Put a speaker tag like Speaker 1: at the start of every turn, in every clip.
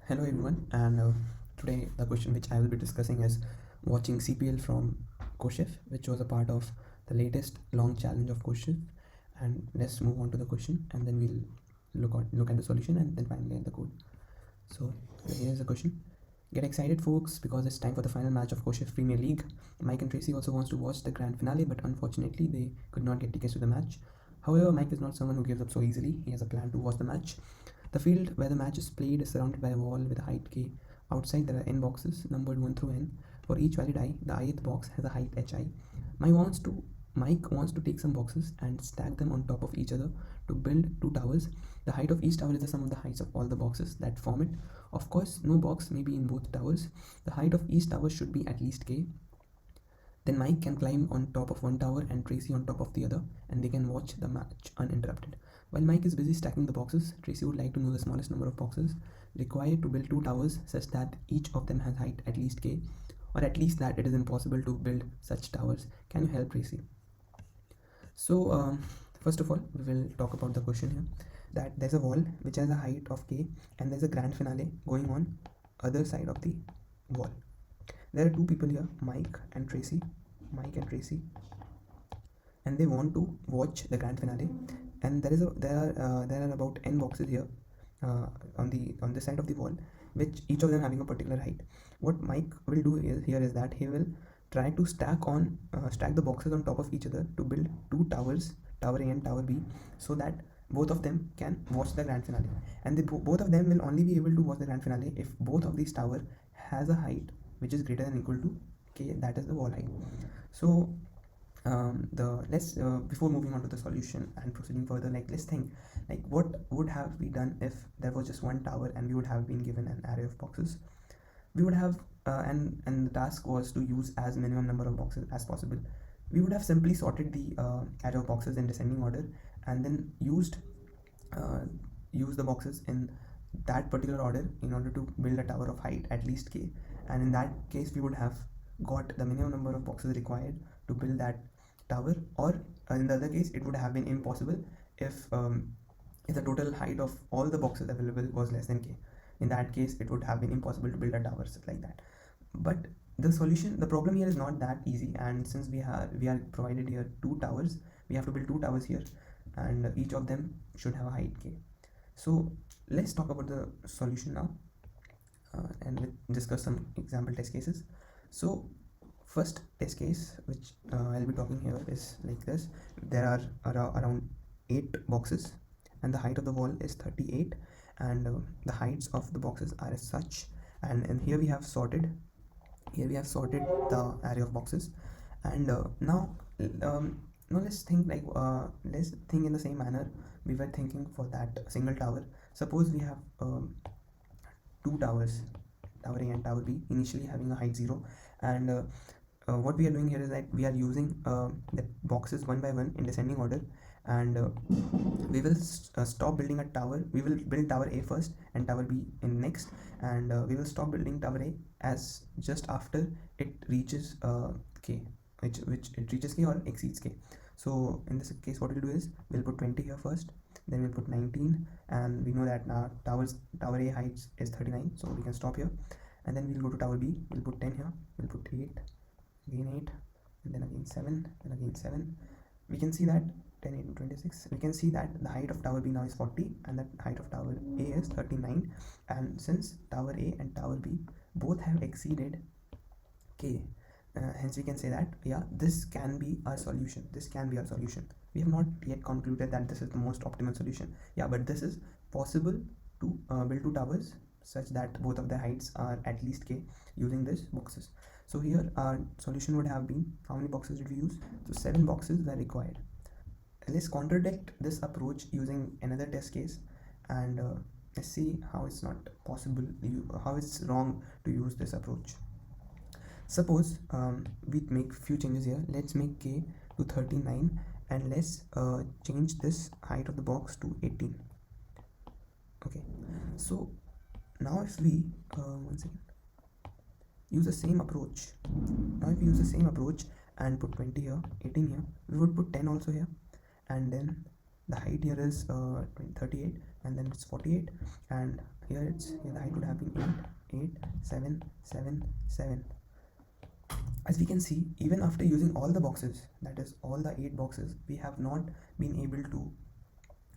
Speaker 1: Hello everyone, and today the question which I will be discussing is watching CPL from CODECHEF, which was a part of the latest long challenge of CODECHEF. And let's move on to the question, and then we'll look at the solution, and then finally at the code. So here's the question. Get excited, folks, because it's time for the final match of CODECHEF Premier League. Mike and Tracy also wants to watch the grand finale, but unfortunately they could not get tickets to the match. However, Mike is not someone who gives up so easily. He has a plan to watch the match. The field where the match is played is surrounded by a wall with a height k. Outside there are n boxes numbered 1 through n. For each valid I, the ith box has a height hi. Mike wants to take some boxes and stack them on top of each other to build two towers. The height of each tower is the sum of the heights of all the boxes that form it. Of course, no box may be in both towers. The height of each tower should be at least k. Then Mike can climb on top of one tower and Tracy on top of the other, and they can watch the match uninterrupted. While Mike is busy stacking the boxes, Tracy would like to know the smallest number of boxes required to build two towers such that each of them has height at least k, or at least that it is impossible to build such towers. Can you help Tracy? So first of all, we will talk about the question here, that there's a wall which has a height of k, and there's a grand finale going on other side of the wall. There are two people here, Mike and Tracy, and they want to watch the grand finale. And there are about n boxes here on the side of the wall, which each of them having a particular height. What Mike will do is that he will try to stack the boxes on top of each other to build two towers, Tower A and Tower B, so that both of them can watch the grand finale. And both of them will only be able to watch the grand finale if both of these tower has a height which is greater than or equal to k, that is the wall height. So let's before moving on to the solution and proceeding further, let's think what would have we done if there was just one tower and we would have been given an array of boxes. We would have and the task was to use as minimum number of boxes as possible. We would have simply sorted the array of boxes in descending order, and then used the boxes in that particular order in order to build a tower of height at least k. And in that case we would have got the minimum number of boxes required to build that tower, or in the other case it would have been impossible if the total height of all the boxes available was less than k. In that case it would have been impossible to build a tower like that. But the problem here is not that easy, and since we are provided here two towers, we have to build two towers here, and each of them should have a height k. So let's talk about the solution now, and we'll discuss some example test cases. So first test case which I'll be talking here is like this. There are around 8 boxes, and the height of the wall is 38, and the heights of the boxes are as such. And here we have sorted the array of boxes. And now let's think in the same manner we were thinking for that single tower. Suppose we have two towers, Tower A and Tower B, initially having a height 0, and what we are doing here is that we are using the boxes one by one in descending order, and we will stop building a tower. We will build Tower A first and Tower B in next, and we will stop building Tower A as just after it reaches k, which it reaches k or exceeds k. So in this case what we'll do is we'll put 20 here first, then we'll put 19, and we know that now Tower A height is 39, so we can stop here. And then we'll go to Tower B, we'll put 10 here, we'll put 8, again 8, and then again 7, and again 7. We can see that 10, 8, 26. We can see that the height of Tower B now is 40, and the height of Tower A is 39. And since Tower A and Tower B both have exceeded k, hence we can say that this can be our solution. We have not yet concluded that this is the most optimal solution, but this is possible to build two towers such that both of the heights are at least k using these boxes. So here our solution would have been, how many boxes did we use? So 7 boxes were required. Let's contradict this approach using another test case, and let's see how it's not possible, how it's wrong to use this approach. Suppose we make few changes here. Let's make k to 39, and let's change this height of the box to 18. Okay, so now if we use the same approach, and put 20 here, 18 here, we would put 10 also here, and then the height here is 38. and then it's 48, and here the height would have been 8, 8, 7, 7, 7. As we can see, even after using all the boxes, that is all the 8 boxes, we have not been able to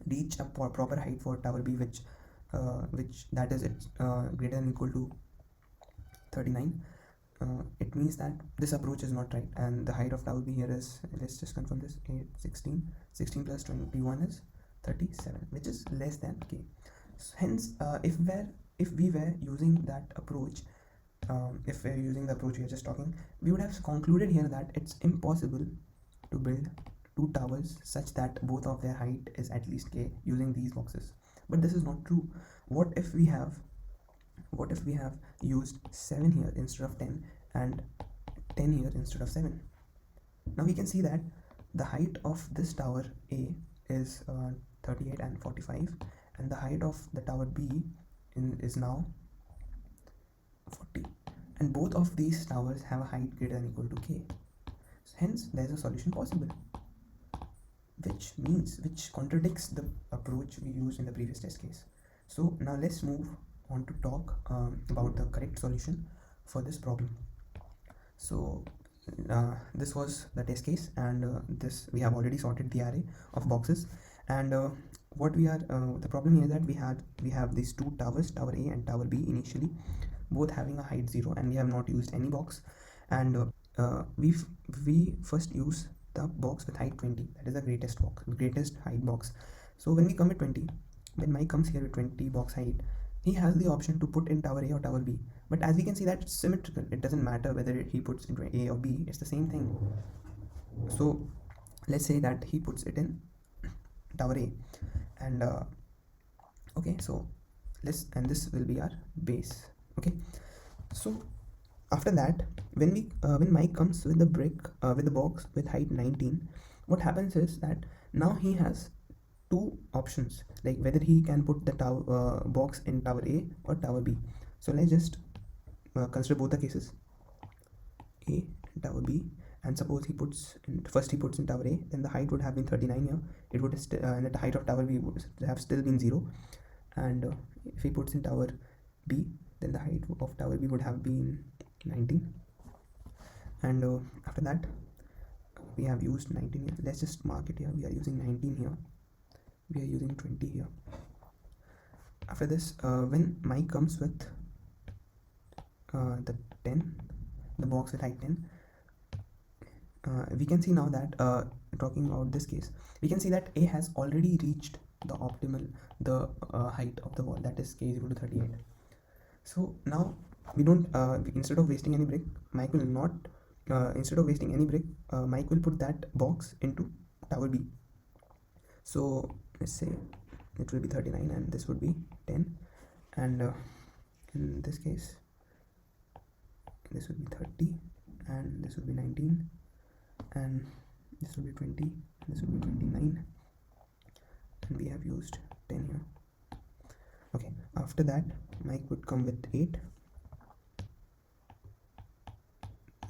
Speaker 1: reach a proper height for tower B, which that is greater than or equal to 39. It means that this approach is not right, and the height of tower B here is, let's just confirm this, 8, 16. 16 plus 21 is 37, which is less than k. So hence, if we were using that approach, if we're using the approach we are just talking, we would have concluded here that it's impossible to build 2 towers such that both of their height is at least k using these boxes. But this is not true. What if we have used 7 here instead of 10, and 10 here instead of 7? Now we can see that the height of this tower A is 38 and 45, and the height of the tower B is now 40, and both of these towers have a height greater than or equal to k. Hence there is a solution possible, which contradicts the approach we used in the previous test case. So now let's move on to talk about the correct solution for this problem. So this was the test case, and this we have already sorted the array of boxes, and what we are the problem here is that we have these 2 towers, tower A and tower B, initially both having a height 0, and we have not used any box, and we first use the box with height 20, that is the greatest height box. So when we come at 20, when Mike comes here with 20 box height, he has the option to put in tower A or tower B, but as we can see that it's symmetrical. It doesn't matter whether he puts into A or B, it's the same thing. So let's say that he puts it in tower A, and okay, so this will be our base. Okay, so after that, when Mike comes with the with the box with height 19, what happens is that now he has 2 options, like whether he can put the box in tower A or tower B. So let's just consider both the cases, A and tower B, and suppose he puts in tower A, then the height would have been 39 here. It would and the height of tower B would have still been 0, and if he puts in tower B, then the height of tower B would have been 19, and after that we have used 19 here. Let's just mark it here. We are using 19 here, we are using 20 here. After this, when Mike comes with the 10, the box with height 10, we can see now that talking about this case, we can see that A has already reached the optimal height of the wall, that is k is equal to 38. So now we don't instead of wasting any brick, Mike will not Mike will put that box into tower B. So let's say it will be 39 and this would be 10, and in this case this would be 30, and this would be 19, and this would be 20, and this would be 29, and we have used 10 here. Okay, after that Mike would come with 8,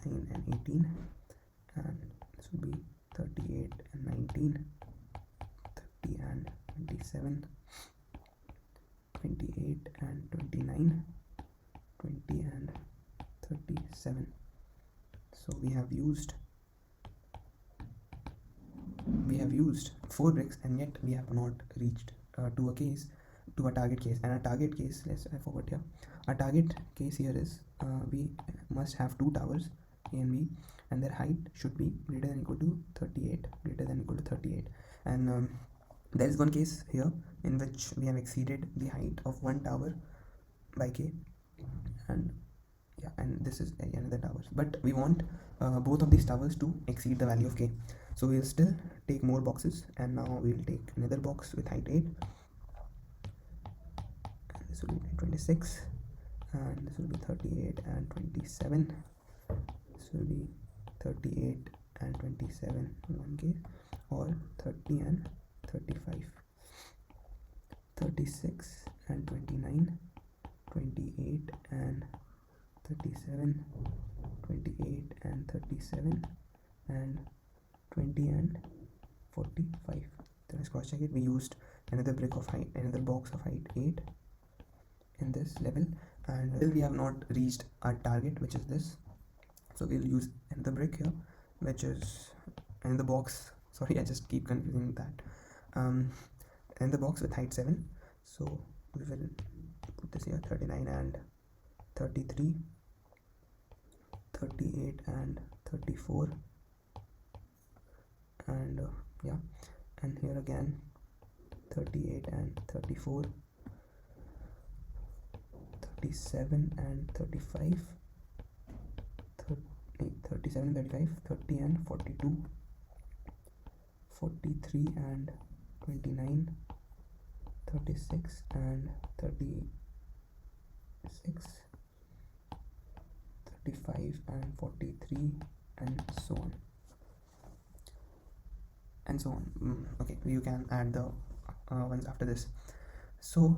Speaker 1: 9 and 18, and this would be 38 and 19, 30 and 27, 28 and 29, 20 and 37. So we have used 4 bricks, and yet we have not reached to a target case. And a target case, I forgot here, our target case here is we must have 2 towers A and B, and their height should be greater than or equal to 38, and there is one case here in which we have exceeded the height of one tower by k, and yeah, and this is another tower, but we want both of these towers to exceed the value of k. So we'll still take more boxes, and now we'll take another box with height 8, and this will be 26, and this will be 38 and 27, this will be 38 and 27 in one case, or 30 and 35, 36 and 29, 28 and 37, 28 and 37, and 20 and 45. Let's cross check it. We used another brick of height, another box of height 8 in this level, and still we have not reached our target, which is this. So we'll use another brick here, which is in the box. Sorry, I just keep confusing that. In the box with height 7. So we will put this here, 39 and 33, 38 and 34, and yeah, and here again 38 and 34, 37 and 35, 37 and 35, 30 and 42, 43 and 29, 36 and 36, 35 and 43, and so on and so on. Okay, you can add the ones after this. So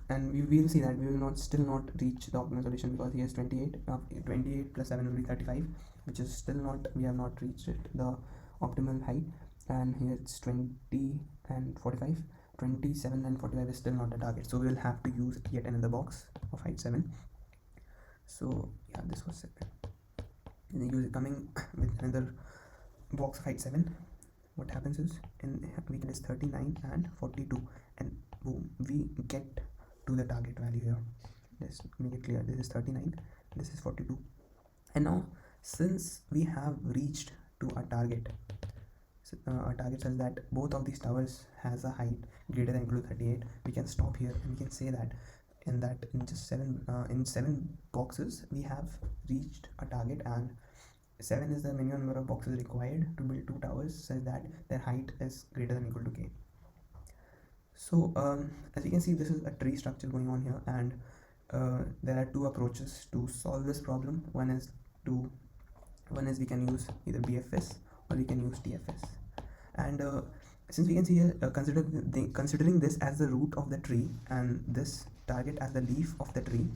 Speaker 1: and we will see that we will still not reach the optimal solution, because here is 28. 28 plus 7 will be 35, which is still not, we have not reached it, the optimal height. And here it's 20 and 45. 27 and 45 is still not a target, so we will have to use yet another box of height 7. So yeah, this was 7, and then use it coming with another box of height 7. What happens is, we get is 39 and 42, and boom, we get to the target value here. Let's make it clear, this is 39, this is 42. And now, since we have reached to our target, our target says that both of these towers has a height greater than equal to 38, we can stop here and we can say that in just 7 boxes we have reached a target, and 7 is the minimum number of boxes required to build 2 towers such that their height is greater than equal to k. So as you can see, this is a tree structure going on here, and there are 2 approaches to solve this problem. One is we can use either BFS or we can use TFS. And since we can see here, considering this as the root of the tree and this target as the leaf of the tree,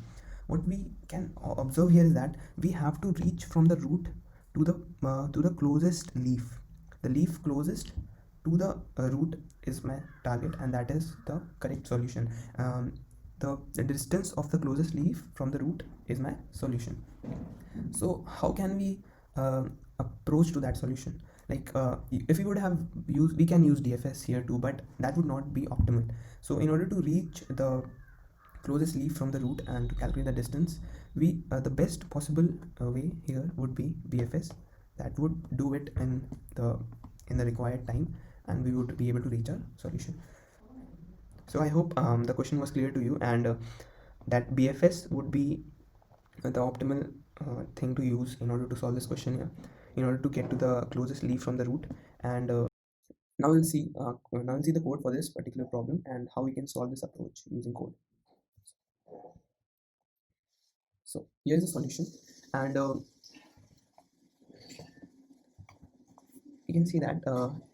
Speaker 1: what we can observe here is that we have to reach from the root to the closest leaf. The leaf closest to the root is my target, and that is the correct solution. The distance of the closest leaf from the root is my solution. So how can we approach to that solution? Like if we would have used, we can use DFS here too, but that would not be optimal. So in order to reach the closest leaf from the root and to calculate the distance, we the best possible way here would be BFS. That would do it in the required time, and we would be able to reach a solution. So I hope the question was clear to you, and that BFS would be the optimal thing to use in order to solve this question here, in order to get to the closest leaf from the root. And now we'll see the code for this particular problem and how we can solve this approach using code. So here's the solution, and you can see that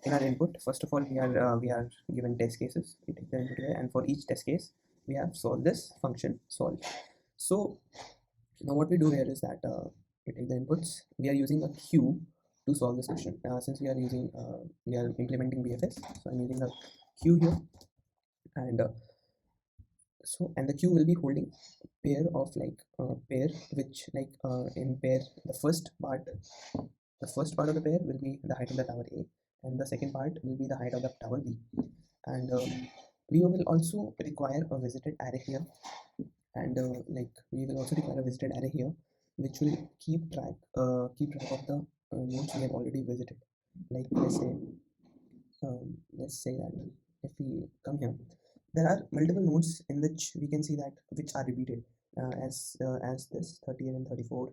Speaker 1: in our input, first of all, we are given test cases. We take the input here, and for each test case we have solved this function solve. So now what we do here is that we take the inputs. We are using a queue to solve this question. Since we are implementing BFS, so I'm using a queue here, and and the queue will be holding pair of pair, which in pair, the first part of the pair will be the height of the tower A, and the second part will be the height of the tower B. And we will also require a visited array here, and we will also require a visited array here, which will keep track of the nodes we have already visited. Like let's say that if we come here, there are multiple nodes in which we can see that which are repeated, as this 38 and 34,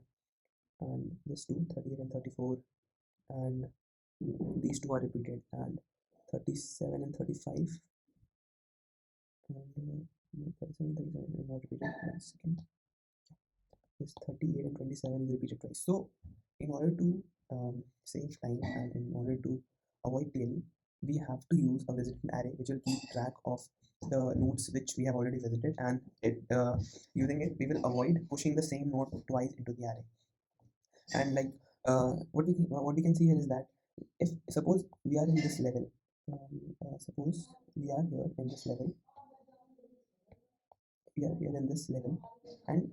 Speaker 1: and this 38 and 34, and these 2 are repeated, and 37 and 35, and 37 and 37 is not repeated. 1 second, this 38 and 27 is repeated twice. So in order to save time and in order to avoid tailing, we have to use a visited array which will keep track of the nodes which we have already visited, and using it we will avoid pushing the same node twice into the array. And what we can see here is that if suppose we are in this level, Suppose we are here in this level, and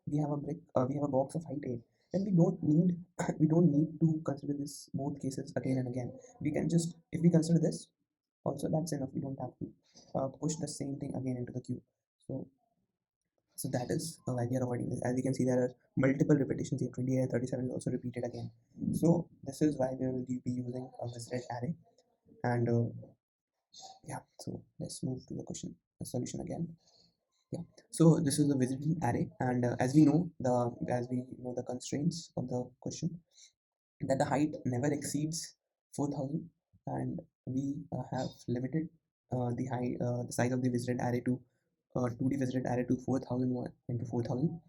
Speaker 1: we have a we have a box of height 8. Then we don't need we don't need to consider this both cases again and again. We can just, if we consider this also, that's enough. We don't have to push the same thing again into the queue. So so that is why we are avoiding this. As you can see, there are multiple repetitions here. 28 and 37 is also repeated again. So this is why we will be using a visited array. And yeah, so let's move to the question, the solution again. Yeah, so this is the visiting array, and as we know the constraints of the question, that the height never exceeds 4000, and we have limited the size of the visited array to 2D visited array to 4001 into 4000.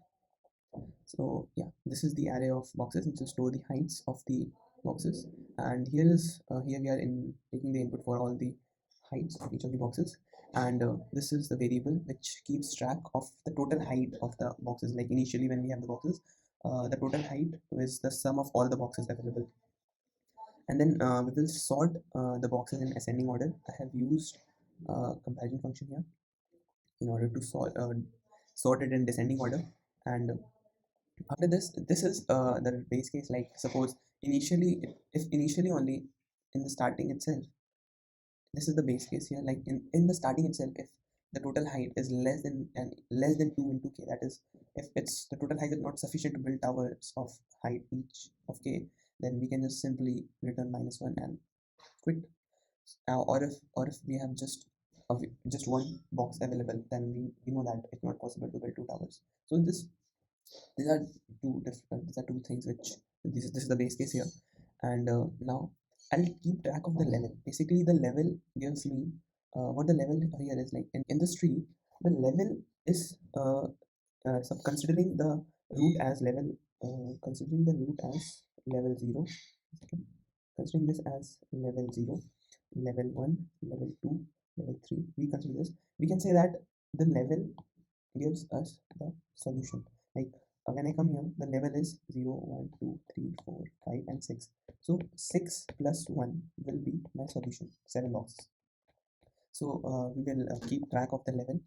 Speaker 1: So yeah, this is the array of boxes which will store the heights of the boxes, and here we are in taking the input for all the heights of each of the boxes, and this is the variable which keeps track of the total height of the boxes. Like initially when we have the boxes, the total height is the sum of all the boxes available, and then we will sort the boxes in ascending order. I have used comparison function here in order to sort it in descending order. And after this is the base case. Like suppose initially, if initially only in the starting itself, this is the base case here. Like in the starting itself, if the total height is less than 2 into k, that is, if it's the total height is not sufficient to build towers of height each of k, then we can just simply return -1 and quit. Or if we have just one box available, then we know that it's not possible to build two towers. So these are these are two things which this is the base case here. And now I'll keep track of the level. Basically the level gives me what the level here is. Like in this tree, the level is so considering the root as level considering the root as level 0. Okay. Considering this as level 0, level 1, level 2, level 3, we consider this, we can say that the level gives us the solution. Like when I come here, the level is 0, 1, 2, 3, 4, 5, and 6. So 6 plus 1 will be my solution, 7 boxes. So we will keep track of the level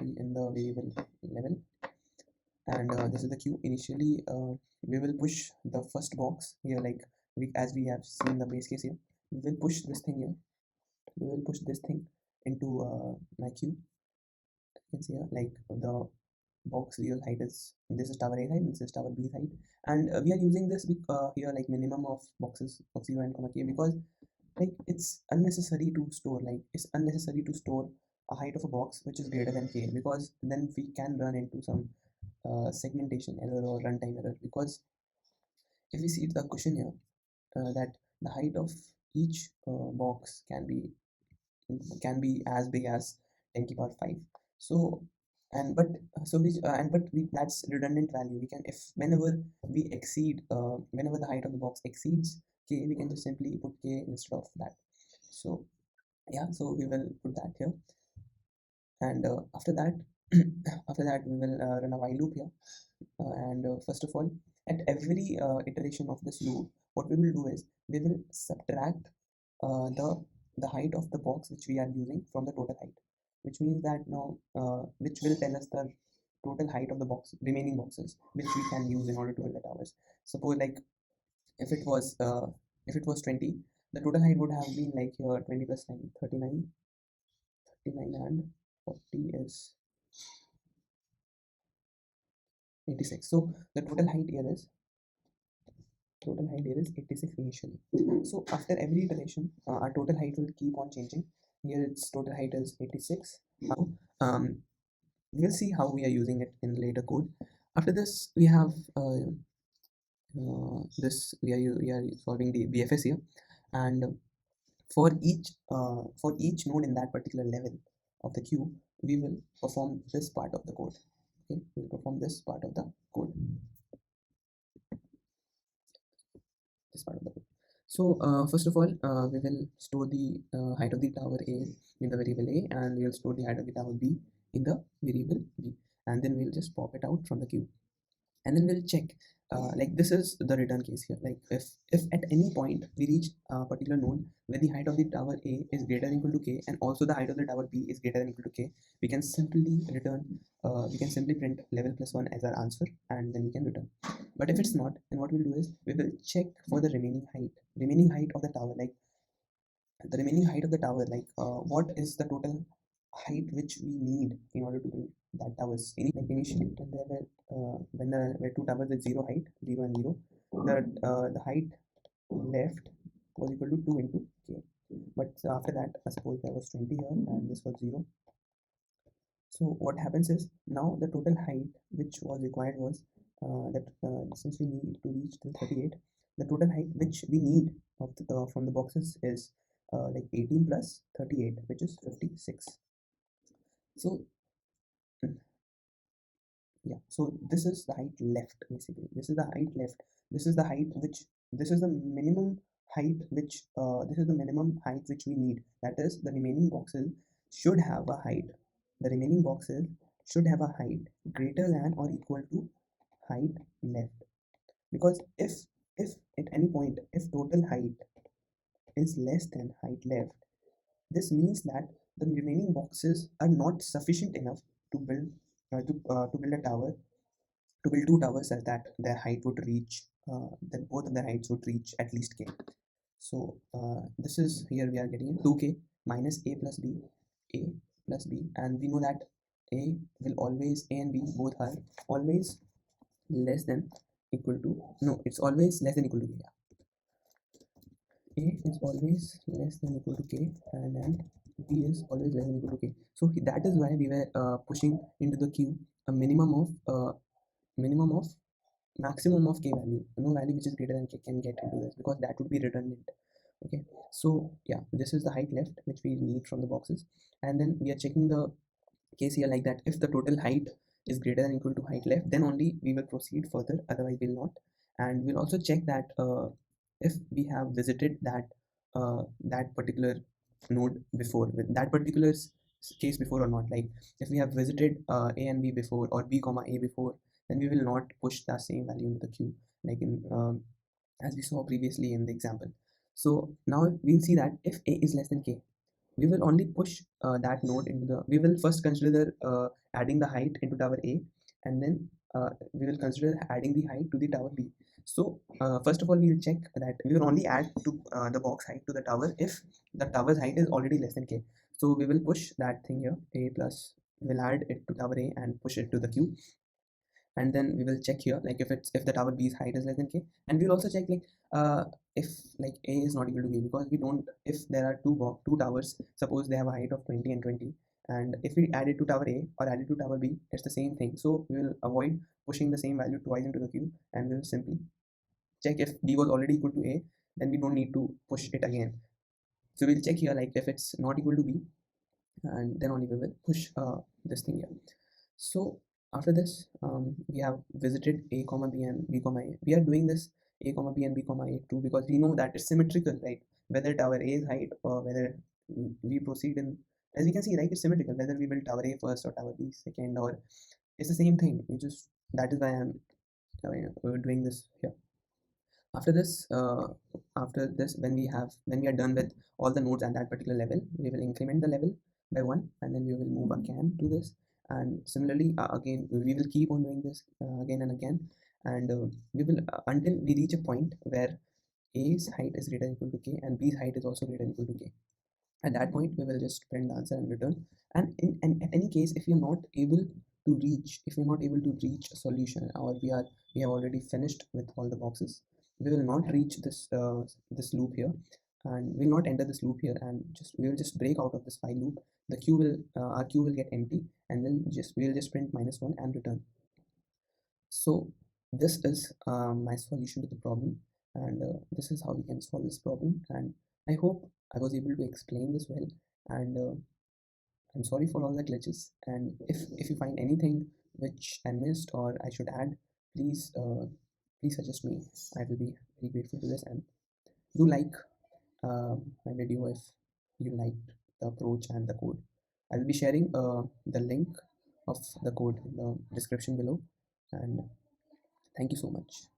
Speaker 1: in the variable level, and this is the queue. Initially we will push the first box here. Like as we have seen the base case here, we will push this thing here. We will push this thing into my queue. You can see here, like the box real height is, this is tower A height, this is tower B height, and we are using this here, like minimum of boxes of 0 and comma k, because like it's unnecessary to store a height of a box which is greater than k, because then we can run into some segmentation error or runtime error. Because if we see the question here, that the height of each box can be as big as 10 to the power 5. So and but so we and but we that's redundant value. We can, if whenever we exceed whenever the height of the box exceeds k, we can just simply put k instead of that. So yeah, so we will put that here. And after that after that we will run a while loop here. And first of all, at every iteration of this loop, what we will do is we will subtract the height of the box which we are using from the total height, which means that now which will tell us the total height of the remaining boxes which we can use in order to build the towers. Suppose like if it was uh, if it was 20, the total height would have been like here 20 plus 9, 39, 39, and 40 is 86. So the total height here is 86 initially. So after every iteration, our total height will keep on changing. Here its total height is 86. Um, we'll see how we are using it in later code. After this, we have we are solving the BFS here, and for each node in that particular level of the queue, we will perform this part of the code. Okay, we'll perform this part of the code. This part of the code. So first of all, we will store the height of the tower A in the variable A, and we will store the height of the tower B in the variable B, and then we'll just pop it out from the queue, and then we'll check like this is the return case here. Like if at any point we reach a particular node where the height of the tower A is greater than equal to k, and also the height of the tower B is greater than equal to k, we can simply return, we can simply print level plus 1 as our answer, and then we can return. But if it's not, then what we'll do is we will check for the remaining height of the tower. Like the remaining height of the tower, like what is the total height which we need in order to build that towers. Like initially when there were when there were two towers with zero height, 0 and 0, the height left was equal to 2 into k. But after that, suppose there was 20 here and this was 0. So what happens is now the total height which was required was that since we need to reach till 38, the total height which we need of from the boxes is like 18 plus 38, which is 56. So yeah, so this is the height left. Basically this is the height left. This is the height which, this is the minimum height which this is the minimum height which we need. That is, the remaining boxes should have a height, the remaining boxes should have a height greater than or equal to height left. Because if at any point if total height is less than height left, this means that the remaining boxes are not sufficient enough to build to build a tower, to build two towers such that their height would reach, that both of their heights would reach at least k. So this is, here we are getting 2k minus a plus b, a plus b, and we know that a will always, a and b both are always less than equal to, no, it's always less than equal to k. A is always less than equal to k, and then b is always less than equal to k. So that is why we were pushing into the queue a minimum of maximum of k value. No value which is greater than k can get into this, because that would be redundant. Okay, so yeah, this is the height left which we need from the boxes, and then we are checking the case here like that if the total height is greater than equal to height left, then only we will proceed further, otherwise we'll not. And we'll also check that if we have visited that particular node before, with that particular case before or not. Like if we have visited a and b before, or b comma a before, then we will not push that same value into the queue, like in as we saw previously in the example. So now we'll see that if a is less than k, we will only push that node into the, we will first consider adding the height into tower A, and then we will consider adding the height to the tower B. So first of all, we will check that we will only add to the box height to the tower if the tower's height is already less than k. So we will push that thing here, a plus, we'll add it to tower A and push it to the queue. And then we will check here, like if the tower B's height is less than k, and we'll also check like if like a is not equal to b, because we don't, if there are two towers, suppose they have a height of 20 and 20, and if we add it to tower A or add it to tower B, it's the same thing. So we will avoid pushing the same value twice into the queue, and we'll simply check if b was already equal to a, then we don't need to push it again. So we'll check here, like if it's not equal to b, and then only we will push this thing here. So after this, we have visited a comma b and b comma a. We are doing this a comma b and b comma a too, because we know that it's symmetrical, right? Whether tower A is height or whether we proceed in, as you can see, like it's symmetrical, whether we build tower A first or tower B second, or it's the same thing. We just, that is why I'm doing this here. After this, when we are done with all the nodes at that particular level, we will increment the level by 1, and then we will move again to this. And similarly, again we will keep on doing this again and again, and we will until we reach a point where a's height is greater than equal to k and b's height is also greater than equal to k. At that point, we will just print the answer and return. And at any case, if you're not able to reach, if you're not able to reach a solution, or we have already finished with all the boxes, we will not reach this loop here, and we'll not enter this loop here, and we will just break out of this while loop. The queue will our queue will get empty, and then we will just print -1 and return. So this is my solution to the problem, and this is how we can solve this problem. And I hope I was able to explain this well, and I'm sorry for all the glitches. And if you find anything which I missed or I should add, please please suggest me. I will be very grateful to this. And do like my video if you liked the approach and the code. I will be sharing the link of the code in the description below. And thank you so much.